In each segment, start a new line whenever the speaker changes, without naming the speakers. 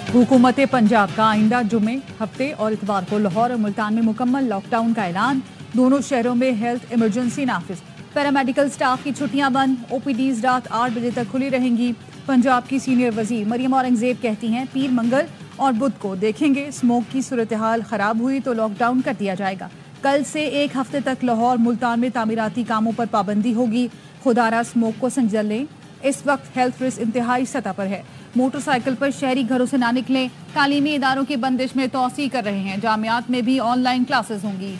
हुकूमत पंजाब का आइंदा जुमे, हफ्ते और इतवार को लाहौर और मुल्तान में मुकम्मल लॉकडाउन का ऐलान। दोनों शहरों में हेल्थ इमरजेंसी नाफिज। पैरामेडिकल स्टाफ की छुट्टियां बंद। ओपीडीज रात 8 बजे तक खुली रहेंगी। पंजाब की सीनियर वजीर मरियम औरंगजेब कहती हैं, पीर, मंगल और बुध को देखेंगे। स्मोक की सूरत हाल खराब हुई तो लॉकडाउन कर दिया जाएगा। कल से एक हफ्ते तक लाहौर मुल्तान में तामीराती कामों पर पाबंदी होगी। खुदारा स्मोक को संजल लें। इस वक्त हेल्थ रिस्क इंतहाई सतह पर है। मोटरसाइकिल पर शहरी घरों से ना निकलें। तालीमी इदारों की बंदिश में तोसी कर रहे हैं। जामियात में भी ऑनलाइन क्लासेस होंगी।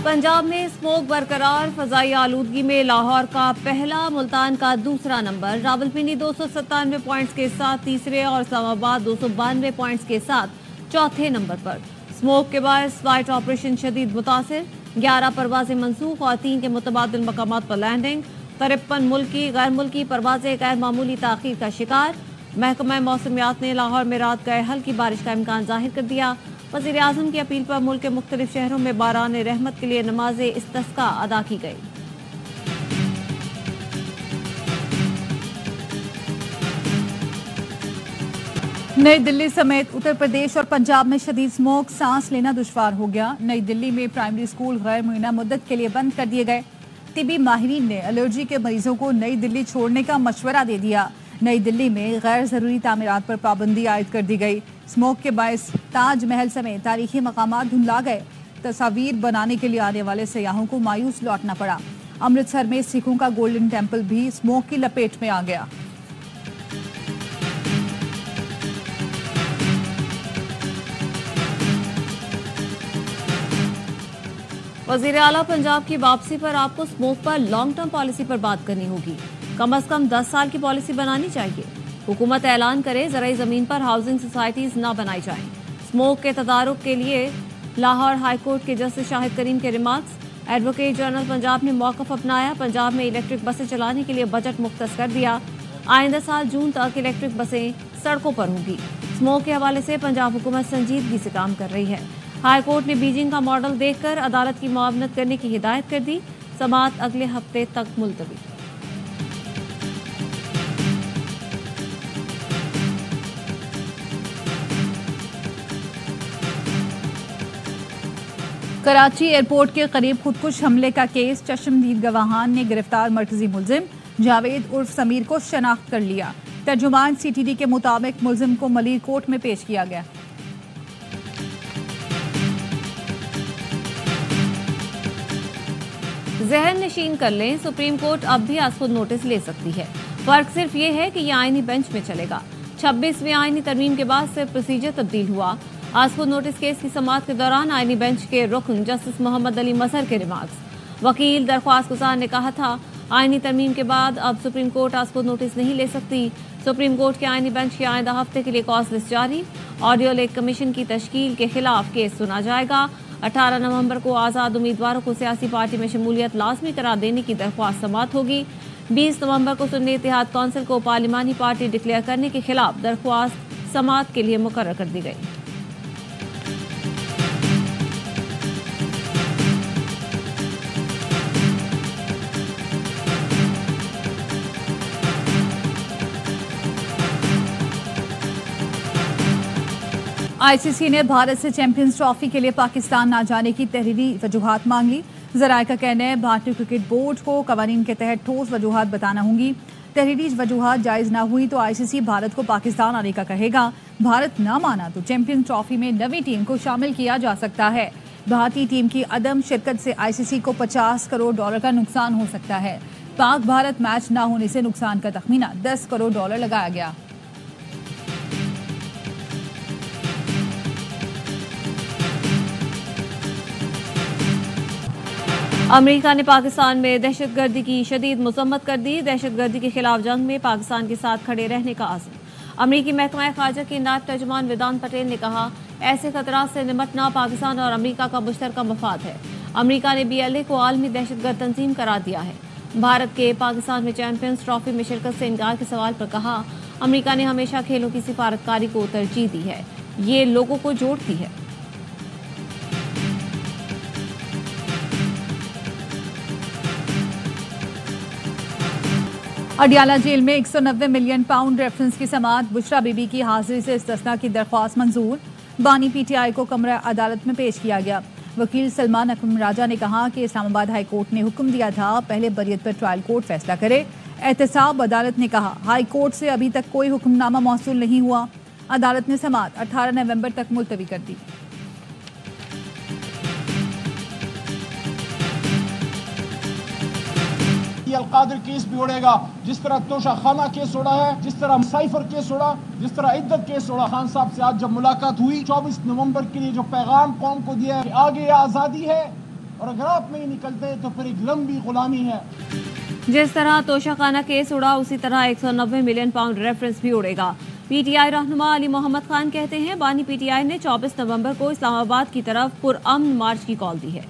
पंजाब में स्मोक बरकरार। फजाई आलूदगी में लाहौर का पहला, मुल्तान का दूसरा नंबर। रावलपिंडी 297 पॉइंट्स के साथ तीसरे और इस्लामाबाद 292 पॉइंट्स के साथ चौथे नंबर पर। स्मोक के बाद फ्लाइट ऑपरेशन शदीद मुतासिर। 11 परवाजें मनसूख और 3 के मुतबादिल मकामात पर लैंडिंग। 53 मुल्की गैर मुल्की परवाजें गैर मामूली ताखीर का शिकार। महकमा मौसमियात ने लाहौर में रात गए हल्की बारिश का इम्कान जाहिर कर दिया। वज़ीर आज़म की अपील पर मुल्क के मुख्तलिफ शहरों में बारान रहमत के लिए नमाज इस्तिस्का अदा की गई।
नई दिल्ली समेत उत्तर प्रदेश और पंजाब में शदीद स्मोक, सांस लेना दुश्वार हो गया। नई दिल्ली में प्राइमरी स्कूल गैर मुअय्यना मुद्दत के लिए बंद कर दिए गए। तिबी माहिरीन ने एलर्जी के मरीजों को नई दिल्ली छोड़ने का मशवरा दे दिया। नई दिल्ली में गैर जरूरी तामीरात पर पाबंदी आयद कर दी गई। स्मोक के बायस ताजमहल समेत तारीखी मकामात धुंधला गए। तस्वीर बनाने के लिए आने वाले सयाहों को मायूस लौटना पड़ा। अमृतसर में सिखों का गोल्डन टेम्पल भी स्मोक की लपेट में आ गया।
वज़ीर आला पंजाब की वापसी पर आपको स्मोक पर लॉन्ग टर्म पॉलिसी पर बात करनी होगी। कम से कम 10 साल की पॉलिसी बनानी चाहिए। हुकूमत ऐलान करे ज़राई ज़मीन पर हाउसिंग सोसाइटीज न बनाई जाएं। स्मोक के तदारुक के लिए लाहौर हाई कोर्ट के जस्टिस शाहिद करीम के रिमार्क्स। एडवोकेट जनरल पंजाब ने मौक़िफ़ अपनाया। पंजाब में इलेक्ट्रिक बसें चलाने के लिए बजट मुख्तस कर दिया। आइंदा साल जून तक इलेक्ट्रिक बसें सड़कों पर होंगी। स्मोक के हवाले से पंजाब हुकूमत संजीदगी से काम कर रही है। हाई कोर्ट ने बीजिंग का मॉडल देखकर अदालत की मुआवनत करने की हिदायत कर दी। समाअत अगले हफ्ते तक मुलतवी।
कराची एयरपोर्ट के करीब खुदकुश हमले का केस। चश्मदीद गवाहान ने गिरफ्तार मरकजी मुलजिम जावेद उर्फ समीर को शनाख्त कर लिया। तर्जुमान सीटीडी के मुताबिक मुलजिम को मलिर कोर्ट में पेश किया गया।
जहन नशीन कर लें, सुप्रीम कोर्ट अब भी आज खुद नोटिस ले सकती है। फर्क सिर्फ ये है कि यह आईनी बेंच में चलेगा। 26वीं आईनी तरमीम के बाद सिर्फ प्रोसीजर तब्दील हुआ। आज खुद नोटिस केस की समाअत के दौरान आईनी बेंच के रुकन जस्टिस मोहम्मद अली मजहर के रिमार्क्स। वकील दरख्वास्त गुजार ने कहा था, आईनी तरमीम के बाद अब सुप्रीम कोर्ट आज खुद नोटिस नहीं ले सकती। सुप्रीम कोर्ट के आईनी बेंच के आइंदा हफ्ते के लिए कॉज लिस्ट जारी। ऑडियो लेक कमीशन की तश्कील के खिलाफ केस सुना जाएगा। 18 नवंबर को आज़ाद उम्मीदवारों को सियासी पार्टी में शमूलियत लाजमी करार देने की दरख्वास्त समाअत होगी। 20 नवंबर को सुन्नी इत्तेहाद कौंसिल को पार्लिमानी पार्टी डिक्लेयर करने के खिलाफ दरख्वास्त समाअत के लिए मुकर्रर कर दी गई।
आईसीसी ने भारत से चैंपियंस ट्रॉफी के लिए पाकिस्तान ना जाने की तहरीरी वजूहात मांग ली। ज़राए का कहना है, भारतीय क्रिकेट बोर्ड को कवानीन के तहत ठोस वजूहात बताना होंगी। तहरीरी वजूहात जायज़ ना हुई तो आईसीसी भारत को पाकिस्तान आने का कहेगा। भारत ना माना तो चैंपियंस ट्रॉफी में नवी टीम को शामिल किया जा सकता है। भारतीय टीम की अदम शिरकत से आईसीसी को $50 करोड़ का नुकसान हो सकता है। पाक भारत मैच ना होने से नुकसान का तखमीना $10 करोड़ लगाया गया।
अमेरिका ने पाकिस्तान में दहशतगर्दी की शदीद मजम्मत कर दी। दहशतगर्दी के खिलाफ जंग में पाकिस्तान के साथ खड़े रहने का आज़म। अमेरिकी महकमा खारजा के नायब तर्जुमान वेदांत पटेल ने कहा, ऐसे खतरात से निपटना पाकिस्तान और अमेरिका का मुश्तरका मफाद है। अमेरिका ने BLA को आलमी दहशतगर्द तंजीम करार दिया है। भारत के पाकिस्तान में चैंपियंस ट्रॉफी में शिरकत से इनकार के सवाल पर कहा, अमेरिका ने हमेशा खेलों की सिफारतकारी को तरजीह दी है। ये लोगों को जोड़ती है।
अडियाला जेल में 190 मिलियन पाउंड रेफरेंस की समाअत, बुशरा बीबी की हाजिरी से इस्तिस्ना की दरख्वास्त मंजूर। बानी पीटीआई को कमरा अदालत में पेश किया गया। वकील सलमान अकरम राजा ने कहा कि इस्लामाबाद हाई कोर्ट ने हुक्म दिया था पहले बरियत पर ट्रायल कोर्ट फैसला करे। एहतसाब अदालत ने कहा हाई कोर्ट से अभी तक कोई हुक्मनामा मौसूल नहीं हुआ। अदालत ने समाअत 18 नवंबर तक मुलतवी कर दी।
अलकादिर केस भी उड़ेगा, जिस तरह तोशा खाना केस उड़ा है, जिस तरह साइफर केस उड़ा, जिस तरह इद्दत केस उड़ा। खान साहब से आज जब मुलाकात हुई, 24 नवंबर के लिए जो पैगाम कौम को दिया है, आगे आजादी है और अगर आप नहीं निकलते तो फिर एक लंबी गुलामी है।
जिस तरह तोशा खाना केस उड़ा उसी तरह 190 मिलियन पाउंड रेफरेंस भी उड़ेगा। पीटीआई रहनुमा अली मोहम्मद खान कहते हैं बानी पीटीआई ने 24 नवंबर को इस्लामाबाद की तरफ पुरअमन मार्च की कॉल दी है।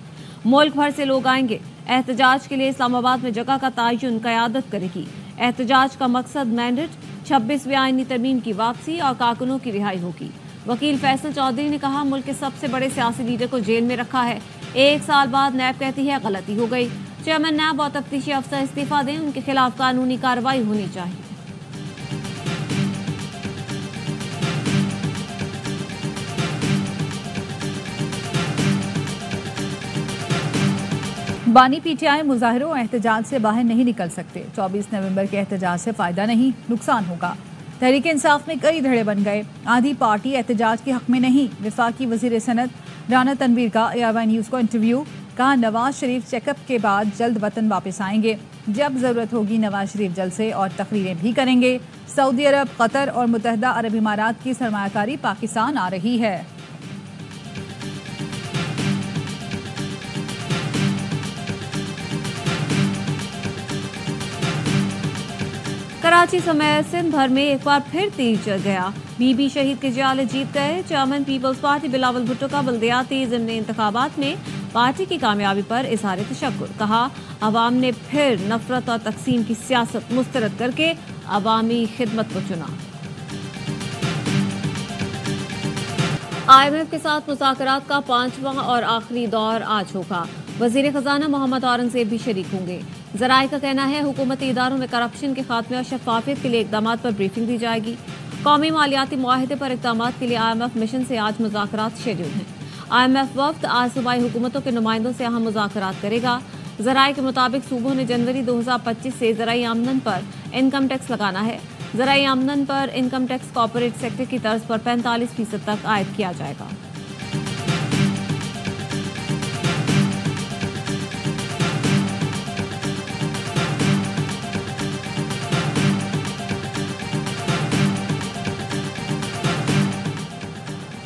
मुल्क भर से लोग आएंगे। एहतजाज के लिए इस्लामाबाद में जगह का तयन क़यादत करेगी। एहतजाज का मकसद मैंडेट, 26वीं आईनी तरमीम की वापसी और कारकुनों की रिहाई होगी। वकील फैसल चौधरी ने कहा मुल्क के सबसे बड़े सियासी लीडर को जेल में रखा है। 1 साल बाद नैब कहती है गलती हो गई। चेयरमैन नैब और तफ्तीशी अफसर इस्तीफा दें, उनके खिलाफ कानूनी कार्रवाई होनी चाहिए।
बानी पीटीआई मुजाहिरों और एहतजाज से बाहर नहीं निकल सकते। 24 नवंबर के एहतजाज से फायदा नहीं, नुकसान होगा। तहरीक इंसाफ में कई धड़े बन गए। आधी पार्टी एहतजाज के हक में नहीं। वफाकी वजीर सनत राना तनवीर का ARY न्यूज़ को इंटरव्यू। कहा नवाज शरीफ चेकअप के बाद जल्द वतन वापस आएंगे। जब जरूरत होगी नवाज शरीफ जलसे और तकरीरें भी करेंगे। सऊदी अरब, कतर और मुत्तहदा अरब इमारात की सरमायाकारी पाकिस्तान आ रही है।
कराची समेत सिंध भर में एक बार फिर तीर चल गया। बीबी शहीद के जियाले जीत गए। चेयरमैन पीपल्स पार्टी बिलावल भुट्टो का बल्दियाती ज़िमनी इंतखाबात में पार्टी की कामयाबी पर इज़हार तशक्कुर। कहा अवाम ने फिर नफरत और तकसीम की सियासत मुस्तरद करके अवामी खिदमत को चुना। IMF के साथ मुज़ाकरात का 5वां और आखिरी दौर आज होगा। वज़ीर ख़जाना मोहम्मद औरंगज़ेब भी शरीक होंगे। ज़राए का कहना है हुकूमती इदारों में करप्शन के खात्मे और शफाफियत के लिए इक़दामात पर ब्रीफिंग दी जाएगी। कौमी मालियाती मुआहदे पर इक़दामात के लिए IMF मिशन से आज मुज़ाकरात शेड्यूल हैं। IMF वफ़द आज सूबाई हुकूमतों के नुमाइंदों से अहम मुज़ाकरात करेगा। ज़राए के मुताबिक सूबों ने जनवरी 2025 से ज़राई आमदन पर इनकम टैक्स लगाना है। ज़राई आमदन पर इनकम टैक्स कॉर्पोरेट सेक्टर की तर्ज पर 45% तक आयद किया जाएगा।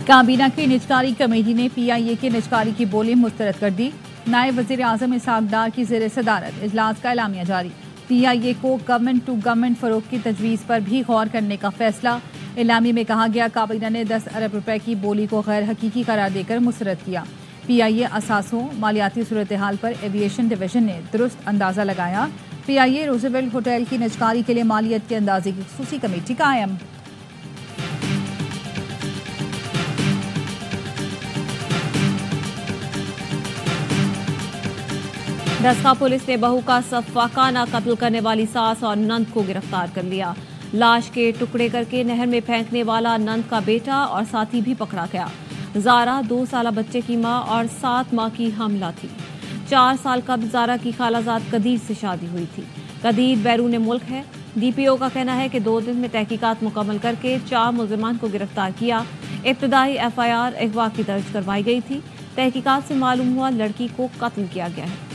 काबीना की निजकारी कमेटी ने PIA के निजकारी की बोली मुस्तरद कर दी। नायब वज़ीर आज़म इसहाक डार की ज़ेर सदारत इजलास का एलामिया जारी। PIA को गवर्नमेंट टू गवर्नमेंट फरोग की तजवीज़ पर भी गौर करने का फैसला। एलामी में कहा गया काबीना ने 10 अरब रुपए की बोली को गैर हकीकी करार देकर मुस्तरद किया। PIA असासों मालियाती सूरत हाल पर एविएशन डिवीजन ने दुरुस्त अंदाज़ा लगाया। PIA रोजवेल्ट होटल की निजकारी के लिए मालियत के अंदाजे की खुसूसी कमेटी कायम।
दस्का पुलिस ने बहू का सफाकाना कत्ल करने वाली सास और नंद को गिरफ्तार कर लिया। लाश के टुकड़े करके नहर में फेंकने वाला नंद का बेटा और साथी भी पकड़ा गया। जारा 2 साल बच्चे की मां और 7 माह की हामिला थी। 4 साल कब जारा की खालाजाद कदीर से शादी हुई थी। कदीर बैरून मुल्क है। DPO का कहना है कि 2 दिन में तहकीकात मुकम्मल करके 4 मुलजिमान को गिरफ्तार किया। इब्तदाई FIR अगवा की दर्ज करवाई गई थी। तहकीकात से मालूम हुआ लड़की को कत्ल किया गया है।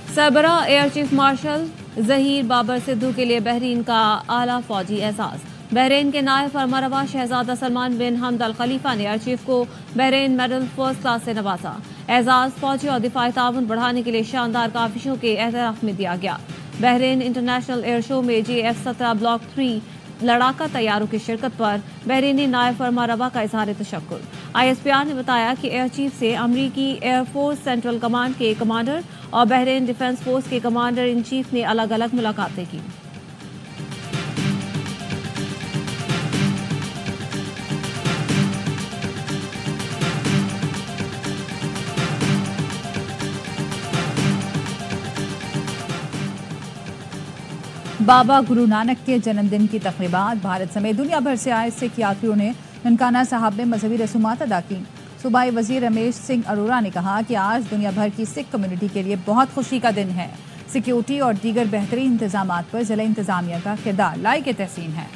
सरबरा air chief marshal Zaheer Babar Sidhu के लिए बहरीन का आला फौजी एजाज। बहरीन के नायब फरमारवा शहजादा सलमान बिन हमद अल खलीफा ने एयर चीफ को बहरीन मेडल फर्स्ट क्लास से नवाजा। एजाज फौजी और दिफाई ताउन बढ़ाने के लिए शानदार काविशों के एतराफ में दिया गया। बहरीन इंटरनेशनल एयर शो में JF-17 ब्लॉक 3 लड़ाका तैयारों की शिरकत पर बहरीनी नायब फरमारवा का इज़हार तशक्कुर। ISPR ने बताया कि एयर चीफ से अमरीकी एयरफोर्स सेंट्रल कमांड के कमांडर और बहरीन डिफेंस फोर्स के कमांडर इन चीफ ने अलग अलग मुलाकातें की।
बाबा गुरु नानक के जन्मदिन की तकरीबात। भारत समेत दुनिया भर से आए सिख यात्रियों ने ननकाना साहब में मजहबी रसूमात अदा की। सूबाई वजीर रमेश सिंह अरोड़ा ने कहा कि आज दुनिया भर की सिख कम्युनिटी के लिए बहुत खुशी का दिन है। सिक्योरिटी और दीगर बेहतरीन इंतजाम पर जिला इंतजामिया का किरदार लायक तहसीन है।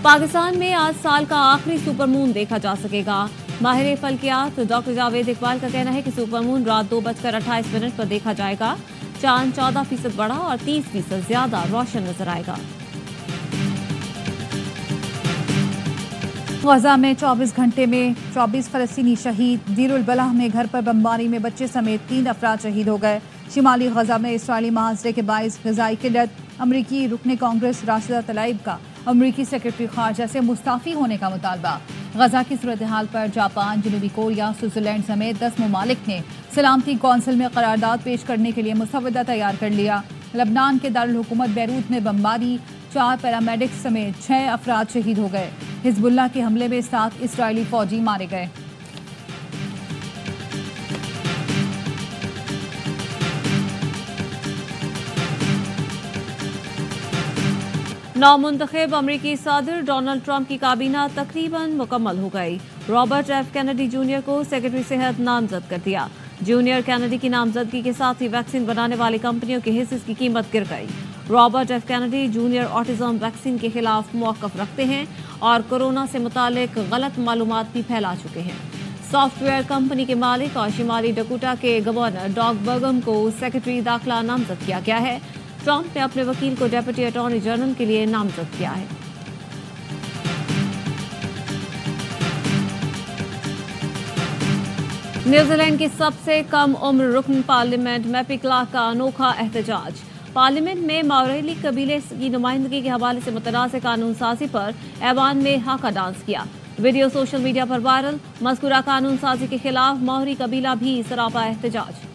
पाकिस्तान में आज साल का आखिरी सुपरमून देखा जा सकेगा। माहिर फल्कियात डॉक्टर जावेद इकबाल का कहना है कि सुपरमून रात 2:28 पर देखा जाएगा। चांद 14% बड़ा और 30% ज्यादा रोशन नजर आएगा।
गजा में 24 घंटे में 24 फलस्तीनी शहीद। दीरुल बलाह में घर पर बमबारी में बच्चे समेत 3 अफराद शहीद हो गए। शिमाली गजा में इसराइली महाजरे के बाइस गजाई किल्लत। अमरीकी रुकने कांग्रेस राशिदा तलाइब का अमरीकी सेक्रेटरी खारजा से मुस्ताफी होने का मुतालबा। गजा की सूरत हाल पर जापान, जनूबी कोरिया, स्विट्जरलैंड समेत 10 ममालिक ने सलामती कौंसिल में करारदाद पेश करने के लिए मुसवदा तैयार कर लिया। लबनान के दारुल हुकूमत बैरूत में बमबारी, 4 पैरामेडिक्स समेत 6 अफराद शहीद हो गए। हिजबुल्लाह के हमले में 7 इसराइली फौजी मारे गए।
नौमुंतखब अमरीकी सदर डोनाल्ड ट्रंप की काबीना तकरीबन मुकम्मल हो गई। रॉबर्ट एफ कैनेडी जूनियर को सेक्रेटरी सेहत नामजद कर दिया। जूनियर कैनेडी की नामजदगी के साथ ही वैक्सीन बनाने वाली कंपनियों के हिस्से की कीमत गिर गई। Robert F Kennedy junior autism vaccine के खिलाफ मौक़िफ़ रखते हैं और कोरोना से मुतालिक गलत मालूमात भी फैला चुके हैं। सॉफ्टवेयर कंपनी के मालिक और शिमाली डकोटा के गवर्नर डॉग बर्गम को सेक्रेटरी दाखिला नामजद किया गया है। ट्रंप ने अपने वकील को डेप्यूटी अटॉर्नी जनरल के लिए नामजद किया है। न्यूजीलैंड की सबसे कम उम्र रुकन पार्लियामेंट मैपी क्लार्क का अनोखा एहतजाज। पार्लियामेंट में माओरीली कबीले की नुमाइंदगी के हवाले से मुतनाज़ कानून साजी पर ऐवान में हाका डांस किया। वीडियो सोशल मीडिया पर वायरल। मज़कूरा कानून साजी के खिलाफ माओरी कबीला भी सरापा एहतजाज।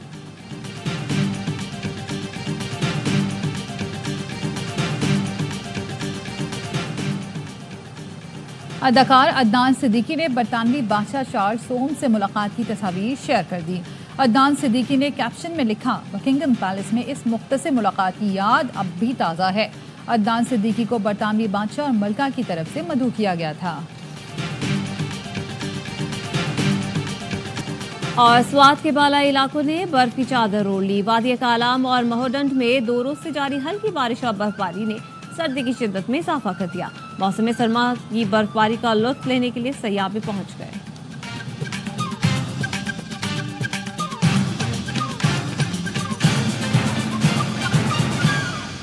अदाकार अदनान सिद्दीकी ने बरतानवी बादशाह चार्ल्स सोम से मुलाकात की तस्वीर शेयर कर दी। अदनान सिद्दीकी ने कैप्शन में लिखा, बकिंगम पैलेस में इस मुख्तसर मुलाकात की याद अब भी ताज़ा है। अदनान सिद्दीकी को बरतानवी बादशाह और मलका की तरफ से मदऊ किया गया था।
और स्वात के बाला इलाकों ने बर्फ की चादर ओढ़ ली। वादी कालाम और महोडंड में 2 रोज से जारी हल्की बारिश और बर्फबारी ने सर्दी की शिद्दत में इजाफा कर दिया। मौसम सरमा की बर्फबारी का लुत्फ लेने के लिए सयाह भी पहुंच गए।